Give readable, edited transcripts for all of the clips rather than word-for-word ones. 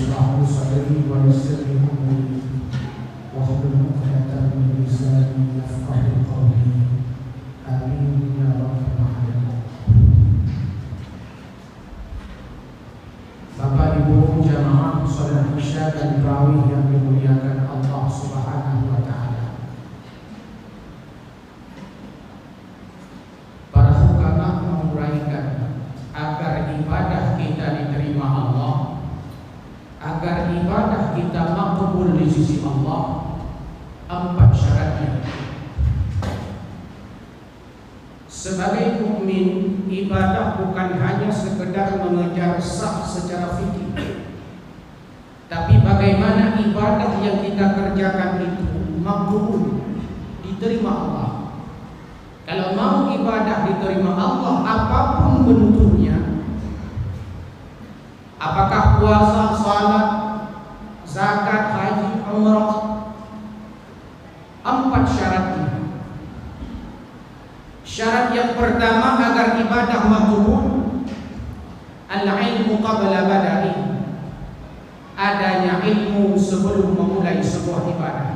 اشرح لي صدري ويسر لي امري واحلل عقدة من لساني يفقهوا قولي آمين يا رب العالمين. Bapak Ibu jamaah salat Isya dan tarawih yang dimuliakan Allah Subhanahu wa taala. Para hukama menguraikan agar ibadah kita diterima Allah, agar ibadah kita makbul di sisi Allah, 4 syaratnya. Sebagai mukmin, ibadah bukan hanya sekedar mengejar sah secara fikih, tapi bagaimana ibadah yang kita kerjakan itu makbul, diterima Allah. Kalau mau ibadah diterima Allah, apapun bentuknya, apakah puasa, salat, zakat, haji, umrah, 4 syaratnya. Syarat yang pertama agar ibadah makbul, al-ilmu qabla badai, adanya ilmu sebelum memulai sebuah ibadah.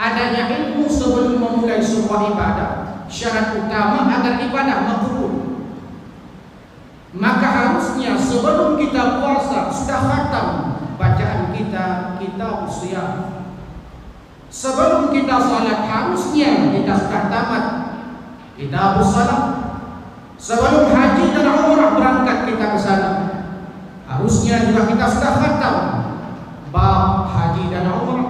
Adanya ilmu sebelum memulai sebuah ibadah, syarat utama agar ibadah makbul. Maka harusnya sebelum kita puasa sudah khatam bacaan kita usia. Sebelum kita salat harusnya kita sudah tamat kita salat. Sebelum haji dan umrah berangkat kita ke sana, harusnya juga kita sudah khatam bab haji dan umrah.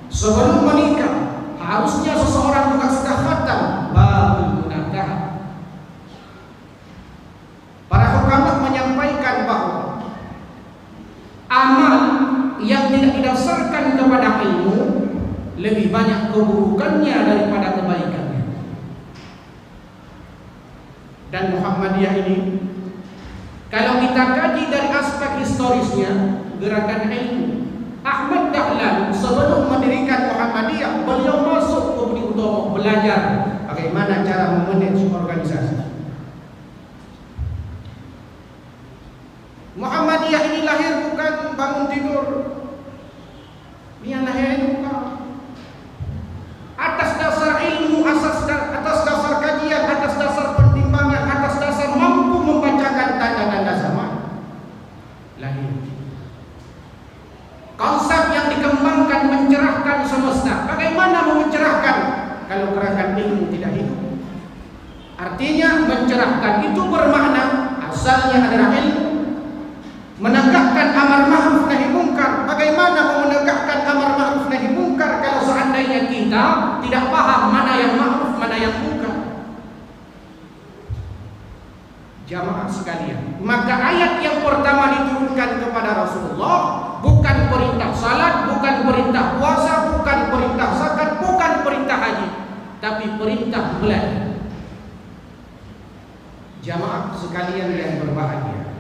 Sebelum menikah, harusnya seseorang juga sudah khatam babul munakah. Para hukama menyampaikan bahwa amal yang tidak didasarkan kepada ilmu lebih banyak keburukannya daripada kebaikannya. Dan Muhammadiyah ini, kalau kita kaji dari aspek historisnya, gerakan ilmu, Ahmad Dahlan sebelum mendirikan Muhammadiyah, beliau masuk ke Budi Utomo belajar bagaimana cara memanage organisasi. Muhammadiyah ini lahir bukan bangun tidur. Dia lahir bukan atas dasar ilmu, atas dasar kajian, atas dasar pertimbangan, atas dasar mampu membacakan tanda-tanda zaman. Lahir konsep yang dikembangkan mencerahkan semesta. Bagaimana mencerahkan kalau gerakan ilmu tidak hidup? Artinya mencerahkan itu bermakna asalnya adalah ilmu. Menegakkan amar ma'ruf nahi mungkar. Bagaimana menegakkan amar ma'ruf nahi mungkar kalau seandainya kita tidak paham mana yang ma'ruf, mana yang mungkar? Jamaah sekalian, maka ayat yang pertama diturunkan kepada Rasulullah bukan perintah salat, bukan perintah puasa, bukan perintah zakat, bukan perintah haji, tapi perintah belajar. Jamaah sekalian yang berbahagia,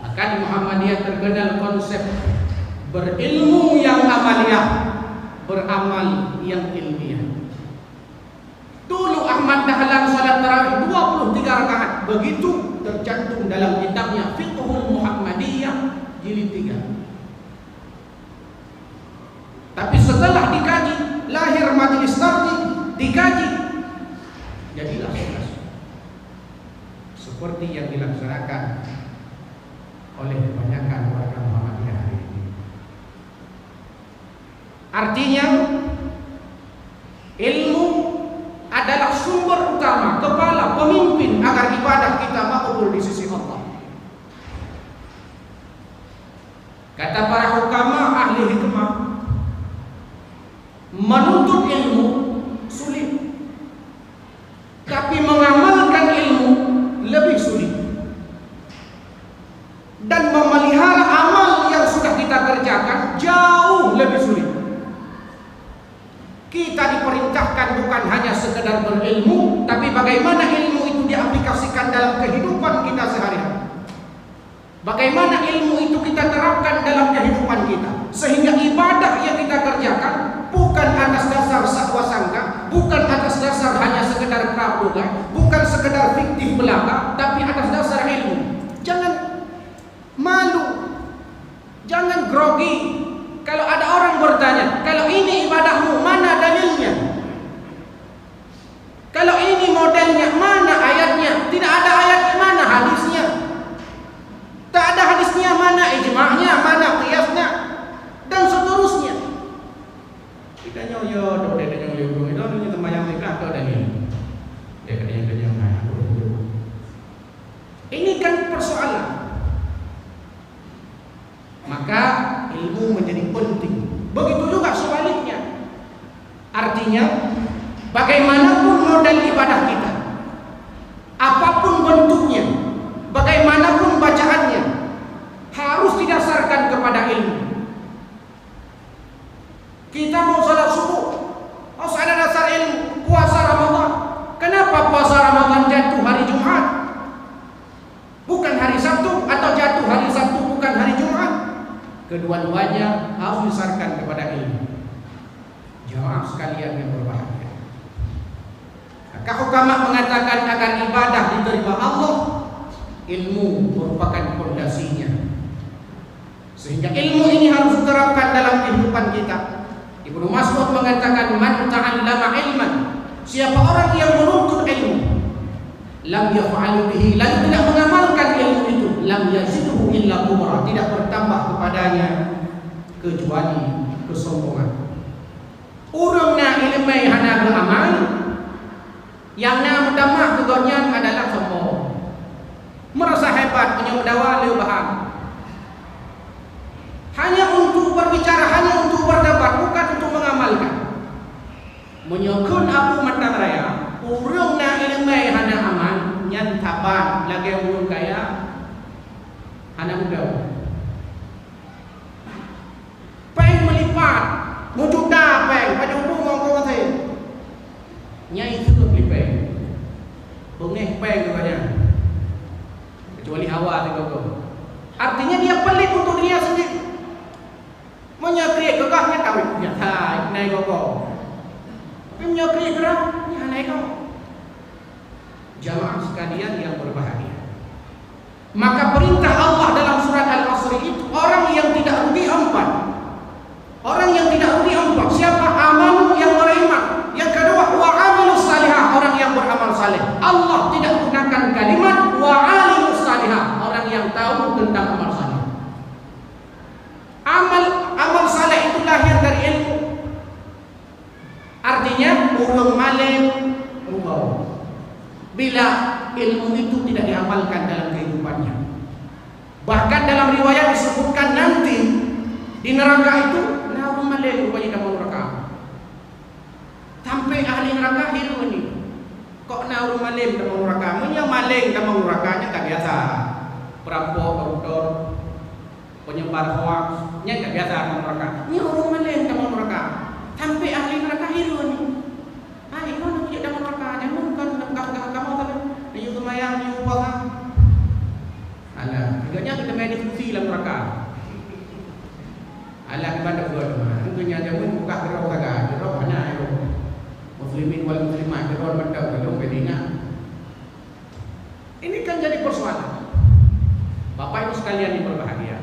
maka di Muhammadiyah terkenal konsep berilmu yang amaliyah, beramal yang ilmiah. Dulu Ahmad Dahlan salat tarawih 23 rakaat, begitu tercantum dalam kitabnya Fiqhul Muhammadiyah jilid 3. Tapi setelah dikaji, lahir majelis tarjih, dikaji, jadilah sebelas seperti yang dilaksanakan oleh kebanyakan warga Muhammadiyah hari ini. Artinya ilmu adalah sumber utama, kepala, pemimpin agar ibadah kita makbul di sisi Allah. Kata para hukama ahli hikmah, menuntut ilmu sulit, tapi mengamalkan ilmu lebih sulit. Dan memelihara amal yang sudah kita kerjakan jauh lebih sulit. Kita diperintahkan bukan hanya sekedar berilmu, tapi bagaimana ilmu itu diaplikasikan dalam kehidupan kita sehari-hari. Bagaimana ilmu itu kita terapkan dalam kehidupan kita, sehingga ibadah yang kita kerjakan bukan atas dasar sakwasangka, bukan atas dasar hanya sekedar praboga, bukan sekedar fiktif belaka, tapi atas dasar ilmu. Jangan grogi kalau ada orang bertanya, kalau ini ibadahmu, mana dalilnya? Kalau ini modelnya, mana ayatnya? Tidak ada ayatnya, mana hadisnya? Tak ada hadisnya, mana ijma'nya, mana qiyasnya, dan seterusnya. Kita nyoyo, dok dia yang liurung itu, ini temayang nikah atau dalil? Dia kata yang ini kan persoalan. Maka ilmu menjadi penting. Begitu juga sebaliknya. Artinya, bagaimanapun model ibadah kita, apapun bentuknya, bagaimanapun bacaannya, harus didasarkan kepada ilmu. Kita mau salat subuh, harus ada dasar ilmu. Puasa Ramadan, kenapa puasa Ramadan jatuh hari Jumat, bukan hari Sabtu, atau jatuh hari Sabtu bukan hari Jumat? Kedua-duanya harus didasarkan kepada ilmu. Jamaah sekalian yang berbahagia, maka ulama mengatakan agar ibadah diterima Allah, ilmu merupakan fondasinya. Sehingga ilmu ini harus diterapkan dalam kehidupan kita. Ibnu Mas'ud mengatakan, man ta'allama ilman, siapa orang yang menuntut ilmu, lam yaf'al bihi, lalu tidak mengamalkan ilmu itu, lam yazidhu illa kubra, tidak bertambah kepadanya kecuali kesombongan. Urangna ilmu hana beramal, yang nak mendamah kegonyan adalah sombong, merasa hebat, punya mendawa lebahan, hanya untuk berbicara, hanya untuk berdebat, bukan untuk mengamalkan. Menyokun aku mata raya, urangna ilmu hana amal, nyan taban lagi urang kaya hana mendawa. Peng melipat, mujuda peng, pada hubung ngomong kata nyai itu pelipeng, bengeh peng katanya, kecuali hawa tu. Artinya dia pelit untuk dia sendiri. Menyakri gegahnya kawin, ya tak naik koko. Tapi menyakri gerah, ya naik kau. Jamaah sekalian yang berbahagia. Maka perintah Allah dalam surat Al-Asr itu, orang yang tidak rugi 4. Orang yang tidak rugi 4. Siapa? Amanu, yang beriman. Yang kedua, wa amilus salihah, orang yang beramal saleh. Allah tidak gunakan kalimat wa alimus salihah, orang yang tahu tentang amal saleh. Amal saleh itu lahir dari ilmu. Artinya urang malem rubau. Bila ilmu itu tidak diamalkan dalam kehidupannya. Bahkan dalam riwayat disebutkan nanti di neraka itu urang malem rupanya dalam neraka. Sampai ahli neraka hidup ini. Kok urang malem dalam neraka? Munya maleng dalam nerakanya tak biasa. Perampok, koruptor, penyebar hoax, nya tak biasa dalam neraka. Nya urang malem dalam neraka. Sampai ahli neraka hidup ini. Ini mana punya dalam neraka? Jangan bukan kamu tadi. Ni tumayang ni upah. Alah, tiganya kita main diskusi dalam neraka. Alah ibadah dua. Tentunya jangan buka gerau kagak, gerau mana itu. Muslimin wal muslimat gerau benda belum bedina. Ini kan jadi persoalan. Bapak Ibu sekalian yang berbahagia.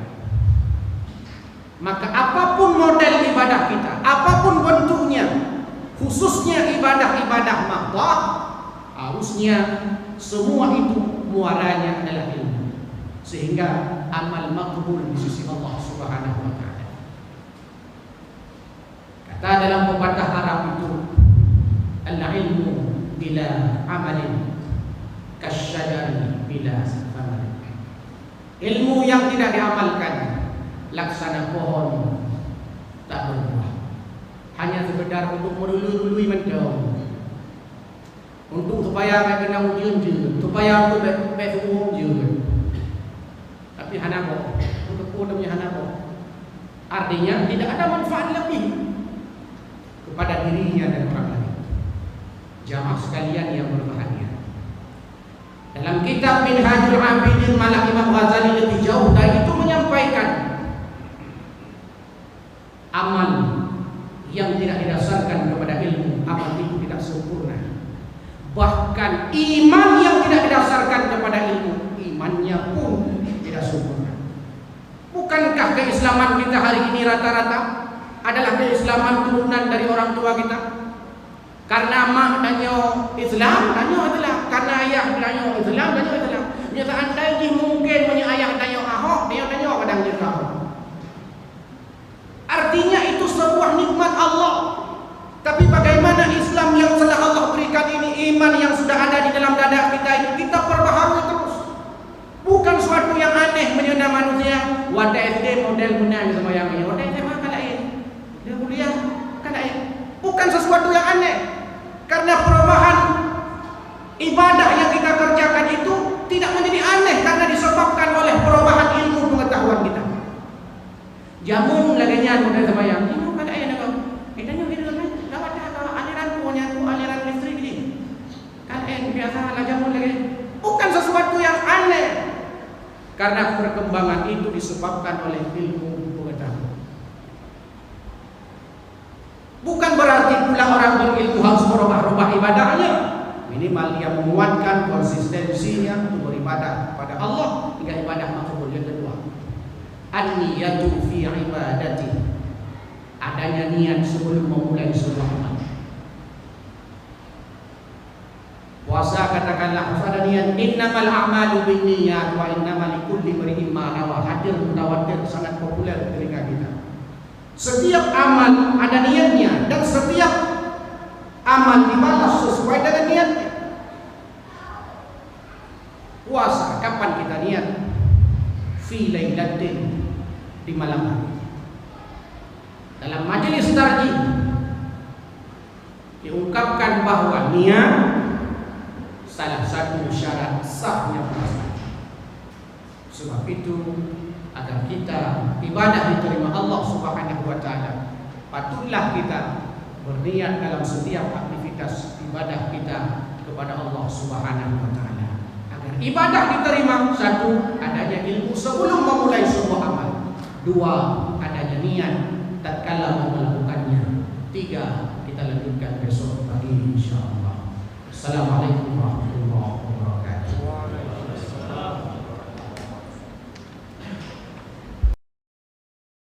Maka apapun model ibadah kita, apapun bentuknya, khususnya ibadah-ibadah mahdah, harusnya semua itu muaranya adalah ilmu, sehingga amal makbul di sisi Allah Subhanahu wa taala. Kata dalam pepatah Arab itu, al-ilmu bila amalin kasyajari bila safarin. Ilmu yang tidak diamalkan laksana pohon tak berbuah, hanya sekedar untuk melului mendaun, untuk supaya mereka kena ujian je, supaya untuk mereka umum je. Tapi hanako, untuk kodamnya hanako, artinya tidak ada manfaat lebih kepada dirinya dan orang lain. Jamaah sekalian yang berbahagia, dalam kitab Minhajul Abidin malah Imam Ghazali lebih jauh dari itu menyampaikan amal yang tidak didasarkan kepada ilmu, amal itu tidak sempurna. Bahkan iman yang tidak didasarkan kepada ilmu, imannya pun tidak sempurna. Bukan Bukankah keislaman kita hari ini rata-rata adalah keislaman turunan dari orang tua kita? Karena mak danyo Islam, danyo adalah karena ayah danyo Islam, danyo Islam. Nya seandainya mungkin punya ayah danyo Ahok, dia danyo kadang dia Ahok. Artinya itu sebuah nikmat Allah. Tapi bagaimana Islam yang telah Allah berikan ini, iman yang sudah ada di dalam dada kita itu kita perbaharui terus. Bukan suatu yang aneh menyenda manusia. Wadah SD model menang sama yang ini. Wadah SD mah kadain. Dia kuliah kadain. Bukan sesuatu yang aneh. Karena perubahan ibadah yang kita kerjakan itu tidak menjadi aneh karena disebabkan oleh perubahan ilmu pengetahuan kita. Jamun lagi nyan model sama yang ini kadain apa? Kita nyuruh lawat kalau aliran punya tu aliran listrik ini. Kadain biasa lah jamun lagi. Bukan sesuatu yang aneh. Karena perkembangan itu disebabkan oleh ilmu pengetahuan. Bukan berarti pula orang berilmu harus merubah-rubah ibadahnya. Minimal dia menguatkan konsistensinya untuk beribadah kepada Allah hingga ibadah makbul. Yang kedua, an-niyatu fi ibadati. Adanya niat sebelum memulai sebuah amal. Puasa katakanlah ada niat, innamal a'malu binniyat wa innamal likulli imrin ma nawa. Hadir mutawatir sangat populer di telinga kita. Setiap amal ada niatnya dan setiap amal dibalas sesuai dengan niatnya. Puasa kapan kita niat? Fi lailatin, di malam hari. Dalam majelis tarjih diungkapkan bahwa niat salah satu syarat sahnya puasa. Sebab itu agar kita ibadah diterima Allah Subhanahu wa taala, patutlah kita berniat dalam setiap aktivitas ibadah kita kepada Allah Subhanahu wa taala. Agar ibadah diterima, satu, adanya ilmu sebelum memulai sebuah amal. Dua, adanya niat tatkala mau melakukannya. Tiga, kita lanjutkan besok pagi insyaallah. Assalamualaikum warahmatullahi wabarakatuh.